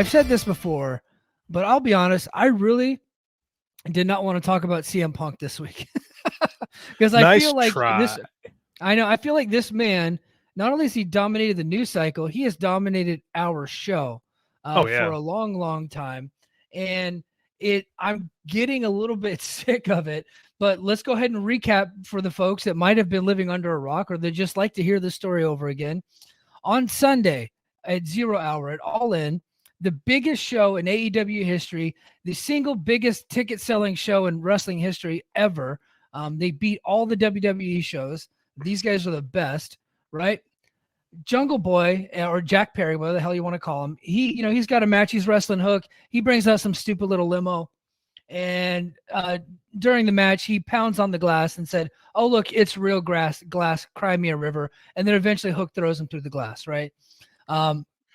I've said this before, but I'll be honest. I really did not want to talk about CM Punk this week because I Nice feel like try. this. I know. I feel like this man. Not only has he dominated the news cycle, he has dominated our show Oh for yeah. a long, long time, and I'm getting a little bit sick of it. But let's go ahead and recap for the folks that might have been living under a rock or they just like to hear the story over again. On Sunday at 0 hour at All In, the biggest show in AEW history, the single biggest ticket selling show in wrestling history ever. They beat all the WWE shows. These guys are the best, right? Jungle Boy or Jack Perry, whatever the hell you want to call him, he's got a match. He's wrestling Hook. He brings out some stupid little limo. And during the match, he pounds on the glass and said, "Oh, look, it's real glass, cry me a river." And then eventually Hook throws him through the glass, right?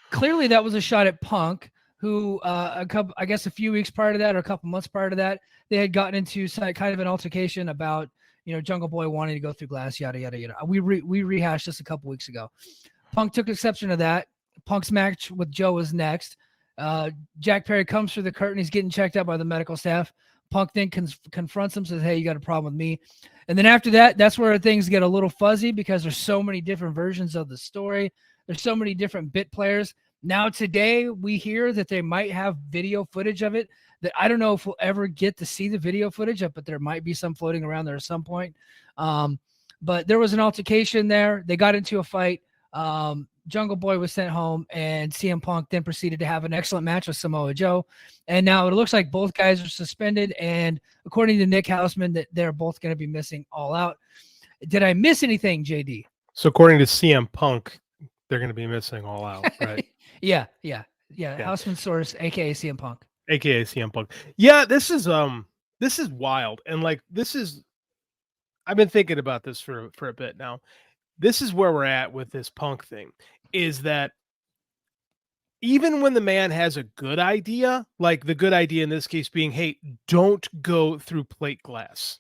Clearly, that was a shot at Punk, who I guess a few weeks prior to that or a couple months prior to that, they had gotten into kind of an altercation about, Jungle Boy wanting to go through glass, yada, yada, yada. We rehashed this a couple weeks ago. Punk took exception to that. Punk's match with Joe was next. Jack Perry comes through the curtain. He's getting checked out by the medical staff. Punk then confronts him, says, "Hey, you got a problem with me." And then after that, that's where things get a little fuzzy because there's so many different versions of the story. There's so many different bit players. Now today, we hear that they might have video footage of it that I don't know if we'll ever get to see the video footage of, but there might be some floating around there at some point. But there was an altercation there. They got into a fight. Jungle Boy was sent home, and CM Punk then proceeded to have an excellent match with Samoa Joe. And now it looks like both guys are suspended, and according to Nick Hausman, that they're both going to be missing All Out. Did I miss anything, JD? So according to CM Punk, they're going to be missing All Out, right? Yeah. Hausman's source, aka CM Punk, aka CM Punk. Yeah, this is wild, and like I've been thinking about this for a bit now. This is where we're at with this Punk thing, is that even when the man has a good idea, like the good idea in this case being, hey, don't go through plate glass,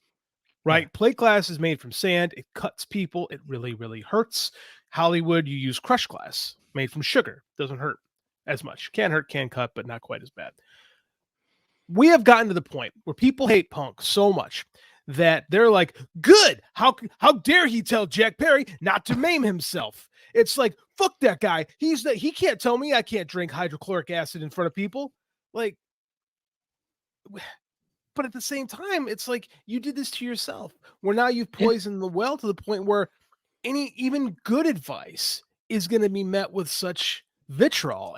right? Yeah. Plate glass is made from sand. It cuts people. It really, really hurts. Hollywood, you use crushed glass made from sugar. Doesn't hurt as much. Can hurt, can cut, but not quite as bad. We have gotten to the point where people hate Punk so much that they're like, good, how dare he tell Jack Perry not to maim himself? It's like, fuck that guy. He can't tell me I can't drink hydrochloric acid in front of people. Like, but at the same time, it's like, you did this to yourself, where now you've poisoned the well to the point where even good advice is going to be met with such vitriol.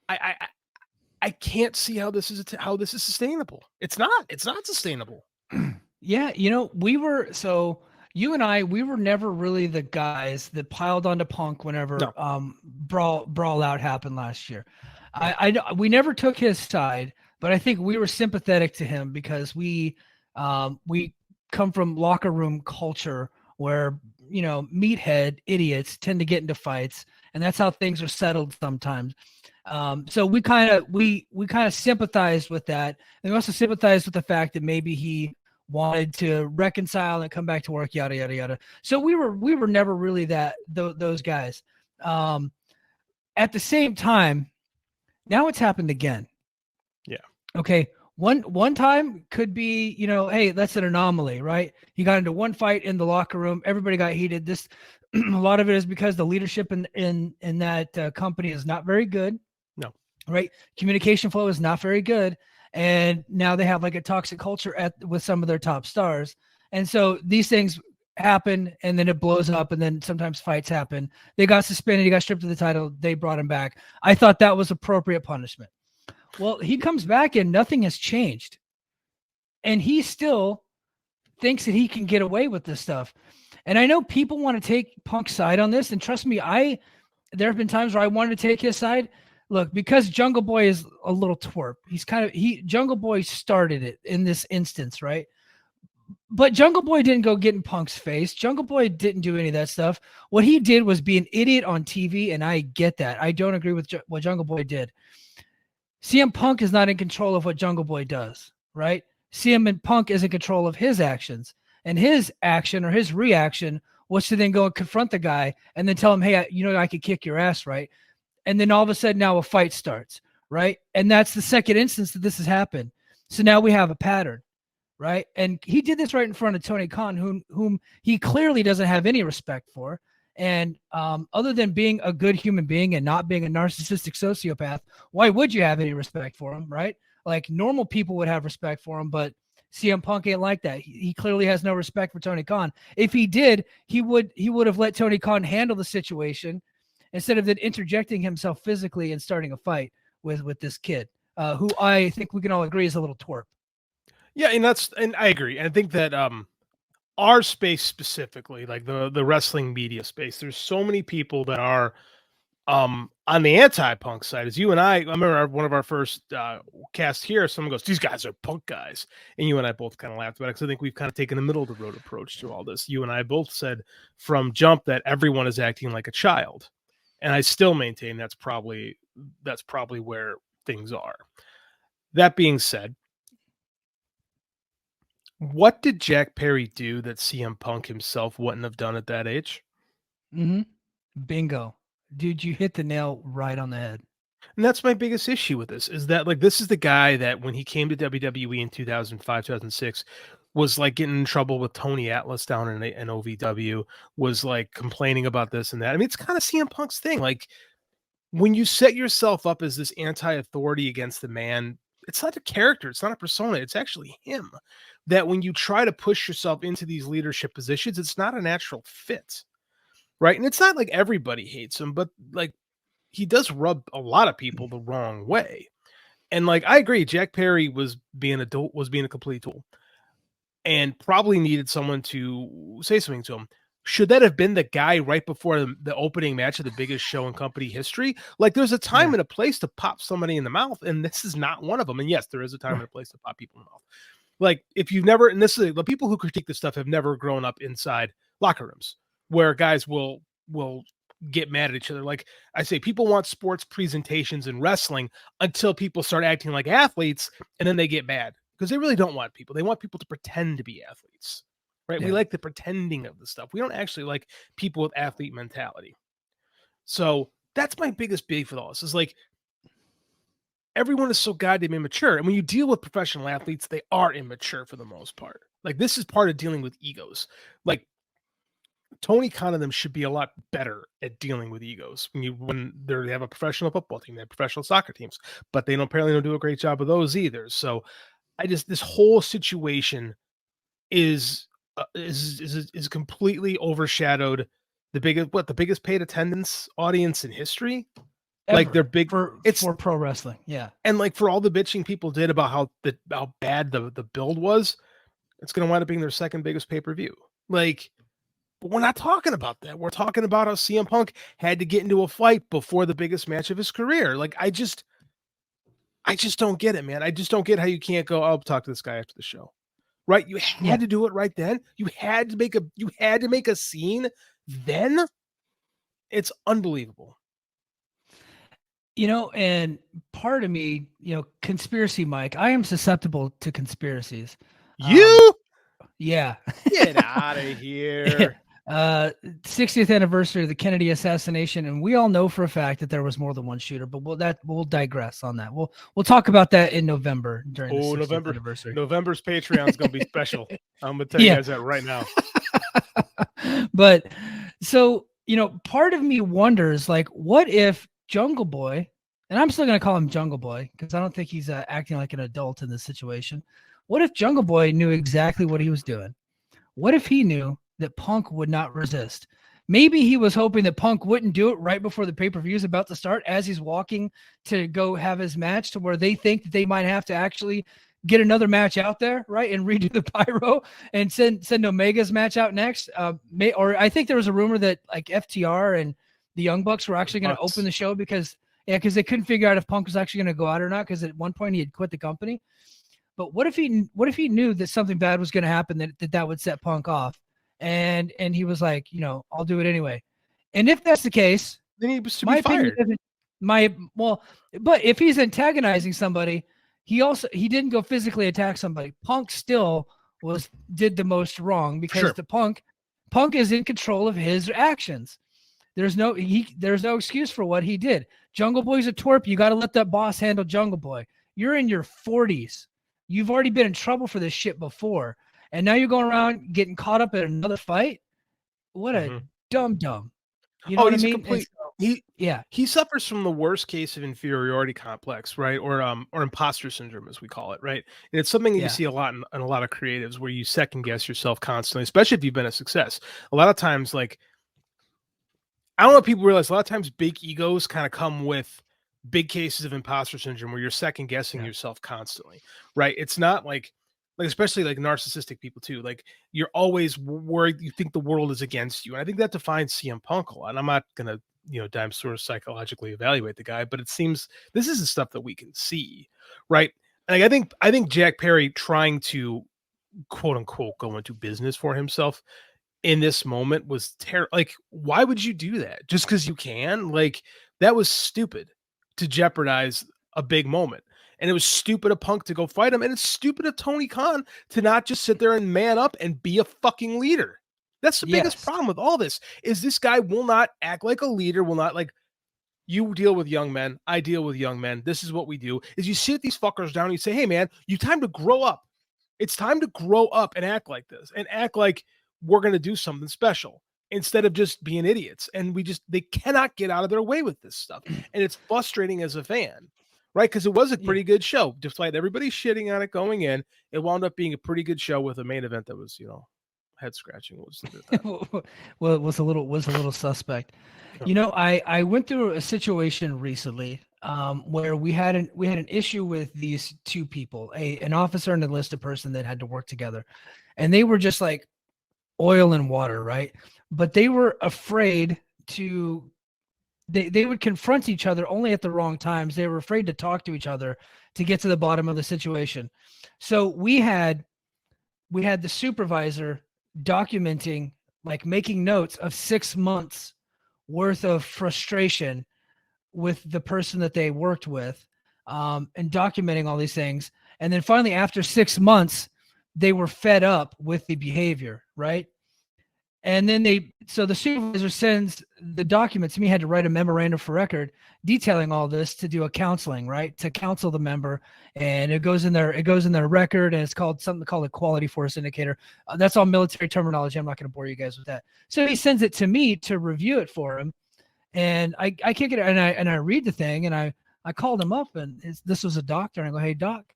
I can't see how this is sustainable. It's not sustainable. Yeah, you and I, we were never really the guys that piled onto Punk whenever Brawl Out happened last year. We never took his side, but I think we were sympathetic to him because we come from locker room culture where meathead idiots tend to get into fights, and that's how things are settled sometimes. So we kind of sympathized with that, and we also sympathized with the fact that maybe he wanted to reconcile and come back to work, yada yada yada. So we were never really those guys. At the same time, now it's happened again. Yeah. Okay. One time could be, hey, that's an anomaly, right? He got into one fight in the locker room. Everybody got heated. This a lot of it is because the leadership in that company is not very good. No. Right. Communication flow is not very good. And now they have like a toxic culture with some of their top stars. And so these things happen and then it blows up and then sometimes fights happen. They got suspended. He got stripped of the title. They brought him back. I thought that was appropriate punishment. Well, he comes back and nothing has changed. And he still thinks that he can get away with this stuff. And I know people want to take Punk's side on this. And trust me, there have been times where I wanted to take his side. Look, because Jungle Boy is a little twerp. Jungle Boy started it in this instance, right? But Jungle Boy didn't go get in Punk's face. Jungle Boy didn't do any of that stuff. What he did was be an idiot on TV, and I get that. I don't agree with what Jungle Boy did. CM Punk is not in control of what Jungle Boy does, right? CM Punk is in control of his actions, and his action or his reaction was to then go and confront the guy and then tell him, hey, I could kick your ass, right? And then all of a sudden now a fight starts, right? And that's the second instance that this has happened. So now we have a pattern, right? And he did this right in front of Tony Khan, whom he clearly doesn't have any respect for. And other than being a good human being and not being a narcissistic sociopath, why would you have any respect for him, right? Like normal people would have respect for him, but CM Punk ain't like that. He clearly has no respect for Tony Khan. If he did, he would have let Tony Khan handle the situation instead of then interjecting himself physically and starting a fight with this kid, who I think we can all agree is a little twerp. Yeah, and I agree. And I think that our space specifically, like the wrestling media space, there's so many people that are on the anti-Punk side. As you and I remember one of our first casts here, someone goes, "These guys are Punk guys," and you and I both kind of laughed about it, because I think we've kind of taken a middle of the road approach to all this. You and I both said from jump that everyone is acting like a child, and I still maintain that's probably where things are. That being said, what did Jack Perry do that CM Punk himself wouldn't have done at that age? Mm-hmm. Bingo. Dude, you hit the nail right on the head. And that's my biggest issue with this, is that like this is the guy that when he came to WWE in 2005, 2006 was like getting in trouble with Tony Atlas down in OVW, was like complaining about this and that. I mean, it's kind of CM Punk's thing. Like when you set yourself up as this anti-authority against the man, it's not a character, it's not a persona, it's actually him. That when you try to push yourself into these leadership positions, it's not a natural fit. Right. And it's not like everybody hates him, but like he does rub a lot of people the wrong way. And like I agree, Jack Perry was being a complete tool and probably needed someone to say something to him. Should that have been the guy right before the opening match of the biggest show in company history? Like there's a time and a place to pop somebody in the mouth, and this is not one of them. And yes, there is a time and a place to pop people in the mouth. Like if you've never, and this is the people who critique this stuff have never grown up inside locker rooms where guys will get mad at each other. Like I say, people want sports presentations in wrestling until people start acting like athletes, and then they get mad because they really don't want people. They want people to pretend to be athletes, right? Yeah. We like the pretending of the stuff. We don't actually like people with athlete mentality. So that's my biggest beef with all this is like, everyone is so goddamn immature. And when you deal with professional athletes, they are immature for the most part. Like this is part of dealing with egos. Like Tony Khan and them should be a lot better at dealing with egos when they have a professional football team, they have professional soccer teams, but they apparently don't do a great job of those either. So this whole situation is completely overshadowed the biggest paid attendance audience in history. Ever. Like they're big for pro wrestling. Yeah. And like for all the bitching people did about how bad the build was, it's going to wind up being their second biggest pay-per-view. Like, but we're not talking about that. We're talking about how CM Punk had to get into a fight before the biggest match of his career. Like, I just don't get it, man. I just don't get how you can't go, I'll talk to this guy after the show. Right? You had to do it right then. You had to make a scene then. It's unbelievable. You know, and part of me, conspiracy Mike, I am susceptible to conspiracies. Yeah. Get out of here. 60th anniversary of the Kennedy assassination, and we all know for a fact that there was more than one shooter, but we'll digress on that. We'll talk about that in November during the 60th anniversary. November's Patreon is going to be special. I'm going to tell you guys that right now. But so, part of me wonders, like, what if Jungle Boy, and I'm still going to call him Jungle Boy because I don't think he's acting like an adult in this situation. What if Jungle Boy knew exactly what he was doing? What if he knew that Punk would not resist? Maybe he was hoping that Punk wouldn't do it right before the pay-per-view is about to start as he's walking to go have his match, to where they think that they might have to actually get another match out there, right? And redo the pyro and send Omega's match out next. Or I think there was a rumor that like FTR and the Young Bucks were actually going to open the show because they couldn't figure out if Punk was actually going to go out or not, because at one point he had quit the company. But what if he knew that something bad was going to happen, that would set Punk off, and he was like, I'll do it anyway. And if that's the case, then he was to be fired. But if he's antagonizing somebody, he didn't go physically attack somebody. Punk still did the most wrong because the Punk is in control of his actions. There's no excuse for what he did. Jungle Boy's a twerp. You got to let that boss handle Jungle Boy. You're in your 40s. You've already been in trouble for this shit before, and now you're going around getting caught up in another fight. What a Mhm. dumb. You know Oh, what I he's a mean? And complete so, he yeah, he suffers from the worst case of inferiority complex, right? Or imposter syndrome as we call it, right? And it's something that you yeah, see a lot in a lot of creatives where you second guess yourself constantly, especially if you've been a success. A lot of times, like I don't know if people realize a lot of times big egos kind of come with big cases of imposter syndrome where you're second guessing yeah. yourself constantly, right? It's not like especially like narcissistic people too. Like you're always worried, you think the world is against you. And I think that defines CM Punk a lot. And I'm not gonna, dime sort of psychologically evaluate the guy, but it seems this is the stuff that we can see, right? Like I think Jack Perry trying to quote unquote go into business for himself in this moment was terrible. Like, why would you do that? Just because you can? Like, that was stupid to jeopardize a big moment. And it was stupid of Punk to go fight him. And it's stupid of Tony Khan to not just sit there and man up and be a fucking leader. That's the biggest Yes. problem with all this this guy will not act like a leader, will not like you deal with young men. I deal with young men. This is what we do is you sit these fuckers down and you say, hey man, you time to grow up. It's time to grow up and act like this and act like we're going to do something special instead of just being idiots. And they cannot get out of their way with this stuff. And it's frustrating as a fan, right? Because it was a Yeah. pretty good show. Despite everybody shitting on it going in, it wound up being a pretty good show with a main event that was, head scratching. We'll just leave it at that. Well, it was a little suspect. Yeah. I went through a situation recently where we had an issue with these two people, an officer and an enlisted person that had to work together, and they were just like oil and water, right? But they were afraid to they would confront each other only at the wrong times. They were afraid to talk to each other to get to the bottom of the situation. So we had the supervisor documenting, like making notes of 6 months worth of frustration with the person that they worked with, and documenting all these things. And then finally, after 6 months, they were fed up with the behavior, right? And then so the supervisor sends the documents to me, had to write a memorandum for record detailing all this to do a counseling, right? To counsel the member. And it goes in their record, and it's called something called a quality force indicator. That's all military terminology. I'm not going to bore you guys with that. So he sends it to me to review it for him. And I kick it, and I read the thing, and I called him up, and this was a doctor. And I go, hey doc,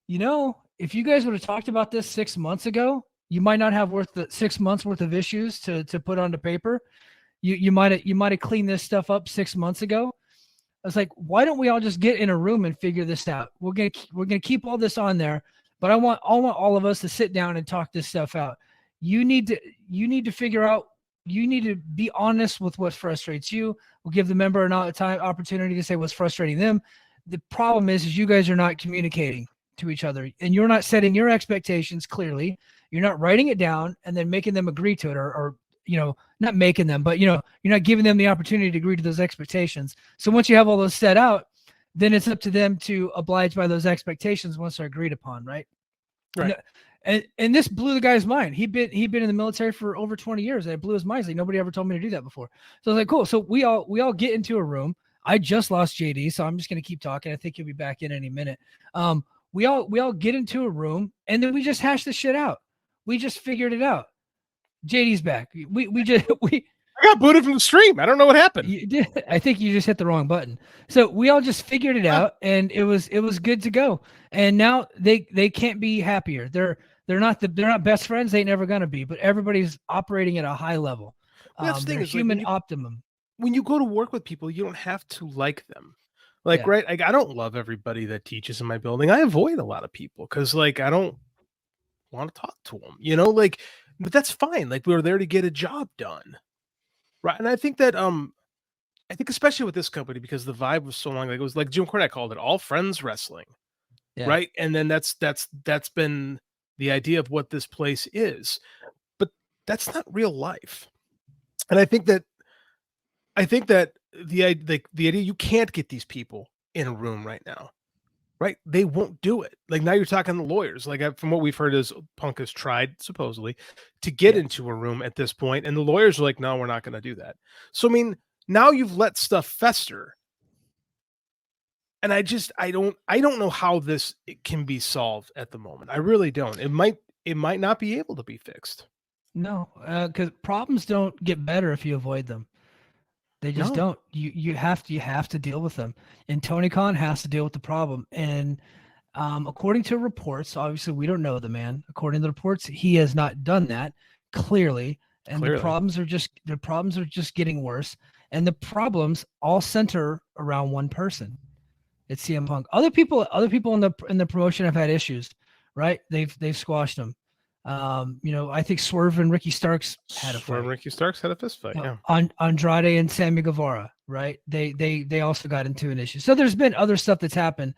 if you guys would have talked about this 6 months ago, you might not have worth the 6 months worth of issues to put onto paper. You might have cleaned this stuff up 6 months ago. I was like, why don't we all just get in a room and figure this out? We're gonna keep all this on there, but I want all of us to sit down and talk this stuff out. You need to you need to figure out. You need to be honest with what frustrates you. We'll give the member an opportunity to say what's frustrating them. The problem is you guys are not communicating to each other, and you're not setting your expectations clearly. You're not writing it down and then making them agree to it, or not making them, but you're not giving them the opportunity to agree to those expectations. So once you have all those set out, then it's up to them to oblige by those expectations once they're agreed upon, right? Right. And this blew the guy's mind. He'd been in the military for over 20 years, and it blew his mind. Like, nobody ever told me to do that before. So I was like, cool. So we all get into a room. I just lost JD, so I'm just gonna keep talking. I think he'll be back in any minute. We all get into a room, and then we just hash the shit out. We just figured it out. JD's back. We just we I got booted from the stream. I don't know what happened. you did. I think you just hit the wrong button. So we all just figured it Ah, out, and it was good to go. And now they can't be happier. They're not best friends. They ain't never gonna be. But everybody's operating at a high level. but that's the thing They're is like when human you optimum. go to work with people, you don't have to like them. Like, Yeah. right? Like, I don't love everybody that teaches in my building. I avoid a lot of people because, like, I don't want to talk to them, like, but that's fine. Like, we were there to get a job done. Right. And I think especially with this company, because the vibe was so long, like it was like Jim Cornette called it all friends wrestling. Yeah. Right. And then that's been the idea of what this place is. But that's not real life. And I think that the idea you can't get these people in a room right now. right? They won't do it. Like now you're talking the lawyers. Like from what we've heard is Punk has tried supposedly to get Yeah. into a room at this point, and the lawyers are like, no, we're not going to do that. So I mean, now you've let stuff fester, and I don't know how this it can be solved at the moment. I really don't. It might not be able to be fixed. No, because problems don't get better if you avoid them. They just No, don't. You have to deal with them. And Tony Khan has to deal with the problem. And according to reports, obviously we don't know the man. According to the reports, he has not done that clearly. And the clearly. problems are just getting worse. And the problems all center around one person. It's CM Punk. Other people in the promotion have had issues, right? They've squashed them. I think Swerve and Ricky Starks had a Swerve fight. Ricky Starks had a fist fight. Yeah. Andrade and Sammy Guevara, right? They also got into an issue. So there's been other stuff that's happened,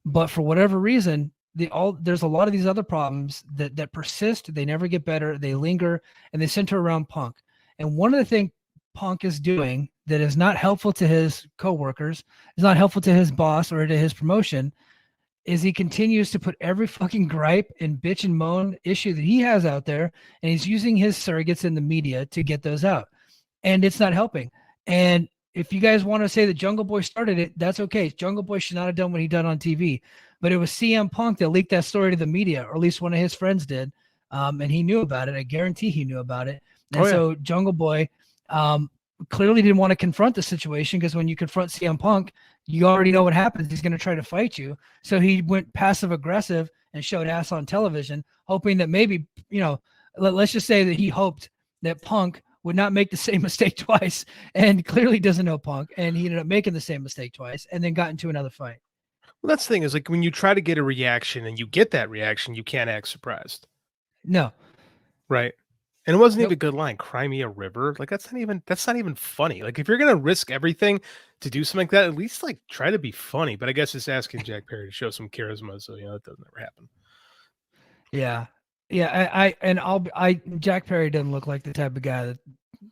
but for whatever reason, there's a lot of these other problems that persist. They never get better. They linger, and they center around Punk. And one of the things Punk is doing that is not helpful to his coworkers, is not helpful to his boss or to his promotion, is he continues to put every fucking gripe and bitch and moan issue that he has out there, and he's using his surrogates in the media to get those out, and it's not helping. And if you guys want to say that Jungle Boy started it, that's okay. Jungle Boy should not have done what he done on TV, but it was CM Punk that leaked that story to the media, or at least one of his friends did, and he knew about it. I guarantee he knew about it. And Oh yeah. so Jungle Boy clearly didn't want to confront the situation, because when you confront CM Punk, you already know what happens. He's going to try to fight you. So he went passive aggressive and showed ass on television, hoping that maybe, let's just say that he hoped that Punk would not make the same mistake twice, and clearly doesn't know Punk. And he ended up making the same mistake twice and then got into another fight. Well, that's the thing is like when you try to get a reaction and you get that reaction, you can't act surprised. No, Right. And it wasn't even nope. a good line. Cry me a river. Like that's not even funny. Like if you're gonna risk everything to do something like that, at least like try to be funny. But I guess it's asking Jack Perry to show some charisma, so that doesn't ever happen. Yeah. Yeah. Jack Perry doesn't look like the type of guy that's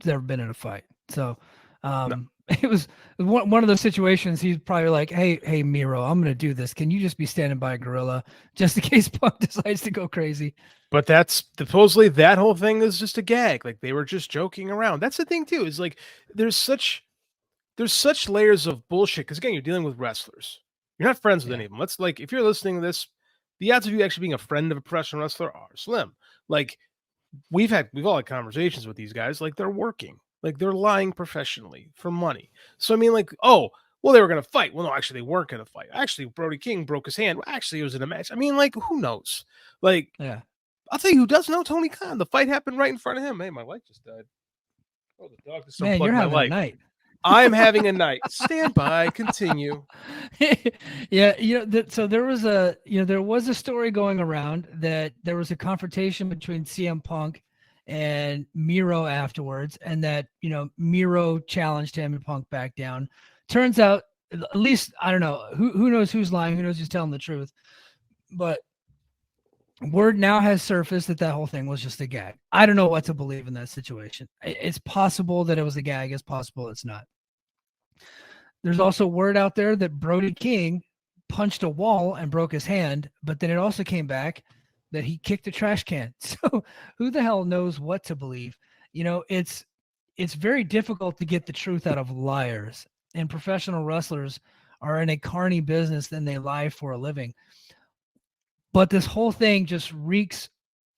ever been in a fight. So, No. it was one of those situations. He's probably like, hey, Miro, I'm going to do this. Can you just be standing by a gorilla just in case Punk decides to go crazy? But that's supposedly that whole thing is just a gag. Like they were just joking around. That's the thing too, is like there's such layers of bullshit. Because again, you're dealing with wrestlers. You're not friends with Yeah. any of them. Let's like if you're listening to this, the odds of you actually being a friend of a professional wrestler are slim. Like we've all had conversations with these guys. Like they're working. Like they're lying professionally for money. So I mean, like, oh, well, they were gonna fight. Well, no, actually, they weren't gonna fight. Actually, Brody King broke his hand. Well, actually, it was in a match. I mean, like, who knows? Like, Yeah. I'll tell you who does know Tony Khan. The fight happened right in front of him. Hey, my light just died. Oh, the dog just Man, unplugged you're my having a light. night. I'm having a night. Stand by. Continue. Yeah, so there was a story going around that there was a confrontation between CM Punk and Miro afterwards, and that Miro challenged him and Punk back down. Turns out, at least I don't know who knows who's lying, who knows who's telling the truth, but word now has surfaced that whole thing was just a gag. I don't know what to believe in that situation. It's possible that it was a gag. It's possible it's not. There's also word out there that Brody King punched a wall and broke his hand, but then it also came back that he kicked a trash can. So who the hell knows what to believe? It's very difficult to get the truth out of liars, and professional wrestlers are in a carny business and they lie for a living. But this whole thing just reeks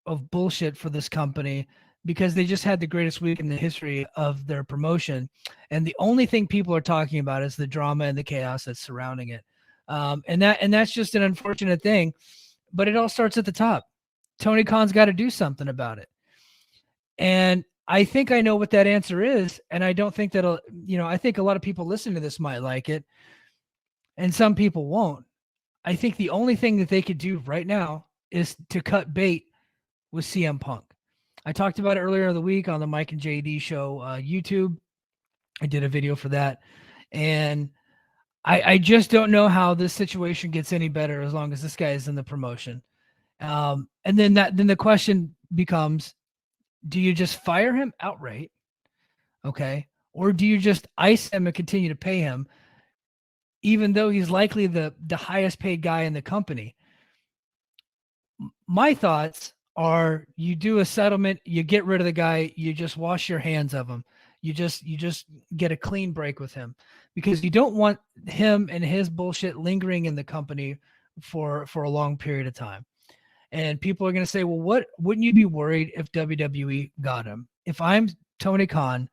of bullshit for this company, because they just had the greatest week in the history of their promotion, and the only thing people are talking about is the drama and the chaos that's surrounding it. And that's just an unfortunate thing, but it all starts at the top. Tony Khan's got to do something about it, and I think I know what that answer is. And I don't think that'll, I think a lot of people listening to this might like it, and some people won't. I think the only thing that they could do right now is to cut bait with CM Punk. I talked about it earlier in the week on the Mike and JD show YouTube. I did a video for that. And I just don't know how this situation gets any better as long as this guy is in the promotion. And then the question becomes, do you just fire him outright? Okay. Or do you just ice him and continue to pay him, even though he's likely the highest paid guy in the company. My thoughts are you do a settlement, you get rid of the guy, you just wash your hands of him. You just get a clean break with him because you don't want him and his bullshit lingering in the company for a long period of time. And people are going to say, "Well, what wouldn't you be worried if WWE got him?" If I'm Tony Khan,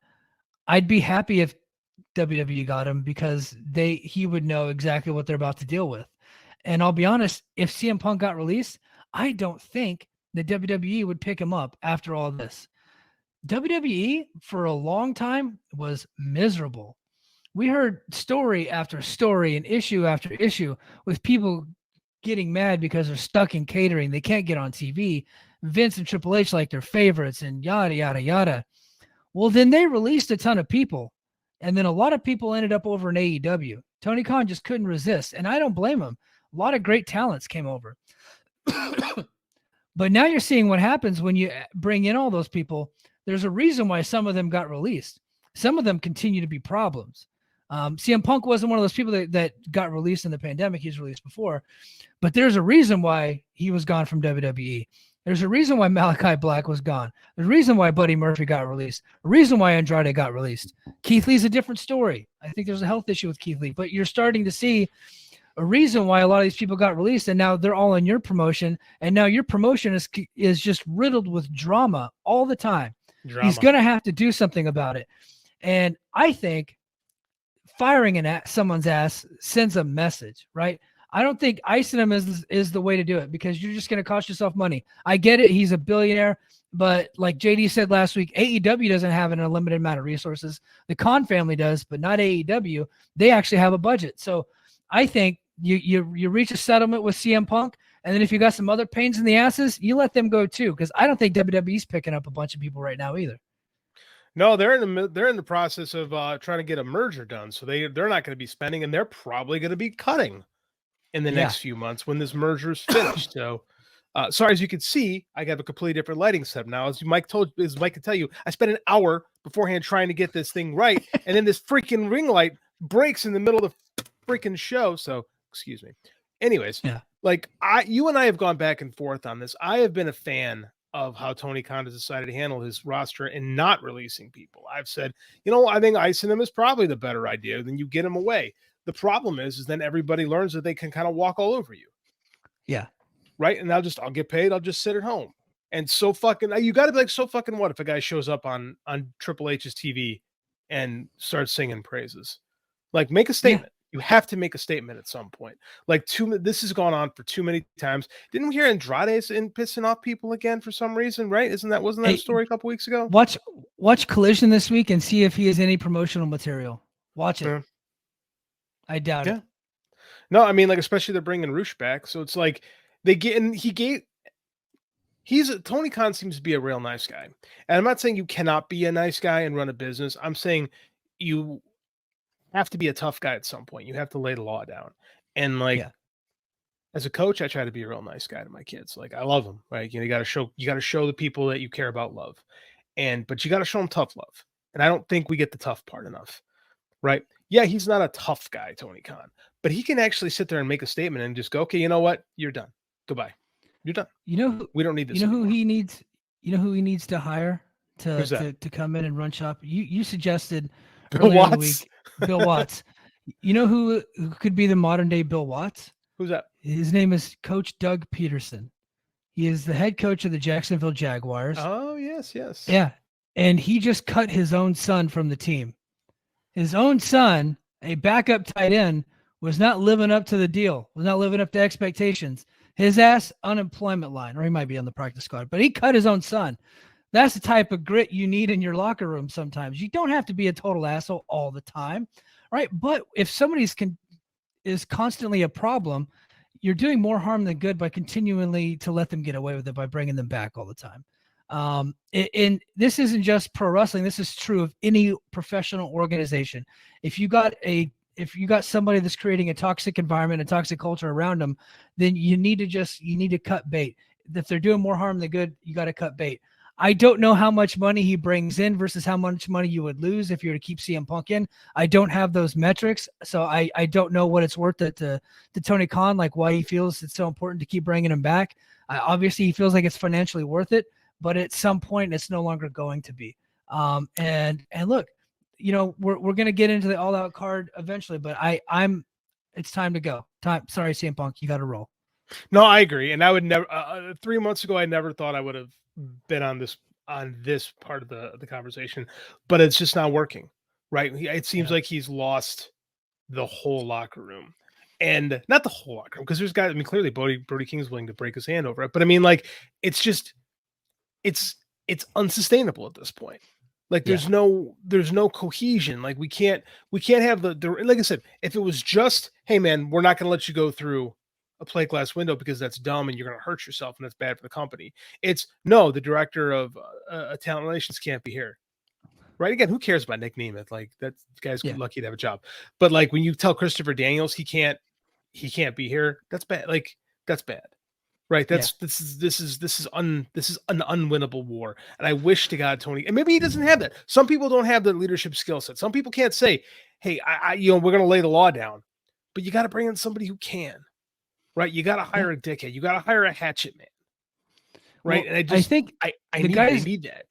I'd be happy if WWE got him because he would know exactly what they're about to deal with. And I'll be honest, if CM Punk got released, I don't think the WWE would pick him up after all this. WWE for a long time was miserable. We heard story after story and issue after issue with people getting mad because they're stuck in catering. They can't get on TV. Vince and Triple H like their favorites and yada, yada, yada. Well, then they released a ton of people. And then a lot of people ended up over in AEW. Tony Khan just couldn't resist. And I don't blame him. A lot of great talents came over. But now you're seeing what happens when you bring in all those people. There's a reason why some of them got released. Some of them continue to be problems. CM Punk wasn't one of those people that got released in the pandemic. He's released before. But there's a reason why he was gone from WWE. There's a reason why Malachi Black was gone. There's a reason why Buddy Murphy got released. A reason why Andrade got released. Keith Lee's a different story. I think there's a health issue with Keith Lee. But you're starting to see a reason why a lot of these people got released, and now they're all in your promotion. And now your promotion is just riddled with drama all the time. He's going to have to do something about it. And I think firing someone's ass sends a message, right? I don't think icing him is the way to do it because you're just going to cost yourself money. I get it. He's a billionaire, but like JD said last week, AEW doesn't have an unlimited amount of resources. The Khan family does, but not AEW. They actually have a budget. So I think you reach a settlement with CM Punk, and then if you got some other pains in the asses, you let them go too, because I don't think WWE's picking up a bunch of people right now either. No, they're in the process of trying to get a merger done, so they're not going to be spending, and they're probably going to be cutting in the next few months when this merger is finished. So, sorry, as you can see, I got a completely different lighting setup now. As Mike can tell you, I spent an hour beforehand trying to get this thing right, and then this freaking ring light breaks in the middle of the freaking show. So, excuse me. Anyways, like you and I have gone back and forth on this. I have been a fan of how Tony Khan has decided to handle his roster and not releasing people. I've said, I think icing them is probably the better idea. Then you get them away. The problem is then everybody learns that they can kind of walk all over you. Yeah. Right. And I'll get paid. I'll just sit at home. And so fucking, you got to be like, so fucking what if a guy shows up on Triple H's TV and starts singing praises? Like, make a statement. You have to make a statement at some point. Like, this has gone on for too many times. Didn't we hear Andrade pissing off people again for some reason? Right? Wasn't that a story a couple weeks ago? Watch Collision this week and see if he has any promotional material. Watch it. Yeah. I doubt it. No, I mean, like, especially they're bringing Roosh back. So it's like Tony Khan seems to be a real nice guy. And I'm not saying you cannot be a nice guy and run a business. I'm saying you have to be a tough guy at some point. You have to lay the law down. And as a coach, I try to be a real nice guy to my kids. Like, I love them, right? You got to show the people that you care about love. But you got to show them tough love. And I don't think we get the tough part enough. Right? Yeah, he's not a tough guy, Tony Khan, but he can actually sit there and make a statement and just go, okay, you know what? You're done. Goodbye. You're done. We don't need this. Who he needs? Who he needs to hire to come in and run shop? You suggested Bill Watts. In the week, Bill Watts. You know who could be the modern day Bill Watts? Who's that? His name is Coach Doug Peterson. He is the head coach of the Jacksonville Jaguars. Oh, yes. Yeah. And he just cut his own son from the team. His own son, a backup tight end, was not living up to the deal, was not living up to expectations. His ass, unemployment line, or he might be on the practice squad, but he cut his own son. That's the type of grit you need in your locker room sometimes. You don't have to be a total asshole all the time, right? But if somebody's is constantly a problem, you're doing more harm than good by continually to let them get away with it by bringing them back all the time. And this isn't just pro wrestling. This is true of any professional organization. If you got somebody that's creating a toxic environment, a toxic culture around them, then you need to cut bait. If they're doing more harm than good, you got to cut bait. I don't know how much money he brings in versus how much money you would lose if you were to keep CM Punk in. I don't have those metrics, so I don't know what it's worth to Tony Khan, like why he feels it's so important to keep bringing him back. Obviously, he feels like it's financially worth it, but at some point, it's no longer going to be. And look, we're gonna get into the All Out card eventually, but I'm it's time to go. Sorry, CM Punk, you got to roll. No, I agree, and I would never. 3 months ago, I never thought I would have been on this part of the conversation, but it's just not working, right? It seems like he's lost the whole locker room, and not the whole locker room because there's guys. I mean, clearly, Brody King is willing to break his hand over it, but I mean, like, it's just it's unsustainable at this point. Like there's no cohesion. Like we can't have the like I said, if it was just, hey man, we're not going to let you go through a plate glass window because that's dumb and you're going to hurt yourself and that's bad for the company. It's no, the director of talent relations can't be here. Right. Again, who cares about Nick Nemeth? Like that guy's lucky to have a job. But like when you tell Christopher Daniels he can't be here, that's bad. Like that's bad. Right. This is an unwinnable war. And I wish to God Tony, and maybe he doesn't have that. Some people don't have the leadership skill set. Some people can't say, hey, we're going to lay the law down, but you got to bring in somebody who can, right? You got to hire a dickhead. You got to hire a hatchet man. Right. Well, and I think I need that.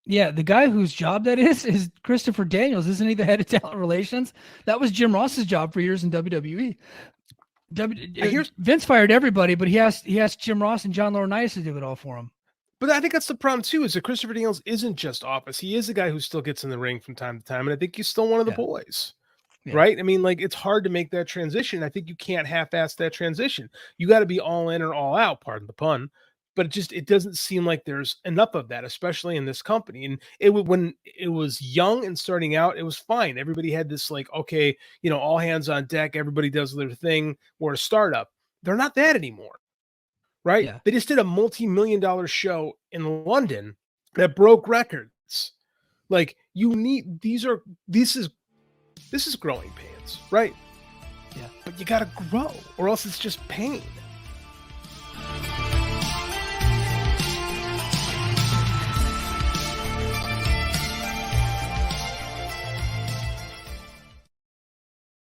Yeah. The guy whose job that is Christopher Daniels. Isn't he the head of talent relations? That was Jim Ross's job for years in WWE. Vince fired everybody, but he asked Jim Ross and John Laurinaitis to do it all for him. But I think that's the problem too, is that Christopher Daniels isn't just office. He is a guy who still gets in the ring from time to time. And I think he's still one of the boys, right? I mean, like it's hard to make that transition. I think you can't half-ass that transition. You got to be all in or all out, pardon the pun. But it doesn't seem like there's enough of that, especially in this company. And when it was young and starting out, it was fine. Everybody had this like, okay, all hands on deck. Everybody does their thing. We're a startup. They're not that anymore, right? Yeah. They just did a multi-million-dollar show in London that broke records. Like this is growing pains, right? Yeah. But you got to grow or else it's just pain.